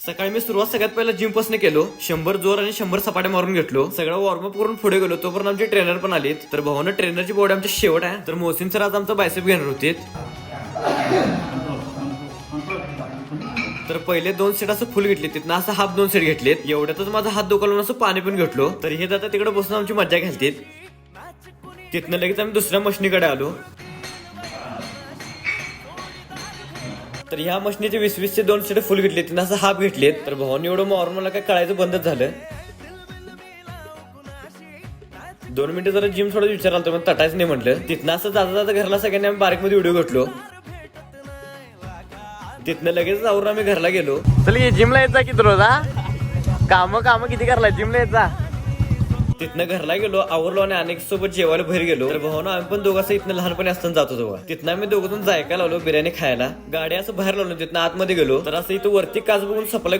सकाळी मी सुरुवात सगळ्यात पहिला जिम पासून केलो. 100 जोर आणि 100 सपाट्या मारून घेतलो. सगळं वॉर्मअप करून पुढे गेलो. तोपर्यंत आमचे ट्रेनर पण आलेत. तर भावानं ट्रेनरची बॉडी आमच्या शेवट आहे. तर मोहसिन सर आज आमचा बायसेप घेणार होते. तर पहिले 2 सेट असं फुल घेतले, तिथनं असं हाफ 2 सेट घेतलेत. एवढ्यातच माझा हात दुखावला, असं पाणी पण घेतलो. तर हे दादा तिकडे बसून आमची मज्जा घालतील. तिथनं लगेच आम्ही दुसऱ्या मशीनीकडे आलो. तर ह्या मशीनीचे 20-20चे 2 सेट फुल घेतले, तिथं असं हाफ घेतलेत. तर भावानी एवढं मारून मला काय कळायचं बंदच झालं. 2 मिनिटं जरा जिम थोडं विचाराल तर मग तटायच नाही म्हटलं. तिथनं असं जाता जाता घरला सगळ्यांनी आम्ही बारीक मध्ये व्हिडिओ घेतलो. तिथनं लगेच आवरून आम्ही घरला गेलो. चल जिमला यायचा किती रोज काम किती करला जिमला यायचा. तिथनं घरला गेलो, आवरलो आणि अनेक सोबत जेवायला बाहेर गेलो. तर भावना आम्ही पण दोघं इथनं लहानपणी असताना जातो तेव्हा. तिथनं आम्ही दोघं जायका लावलो बिर्याणी खायला. गाडी असं बाहेर लावलो, तिथनं आतमध्ये गेलो. तर असं इथं वरती काच बघून सपला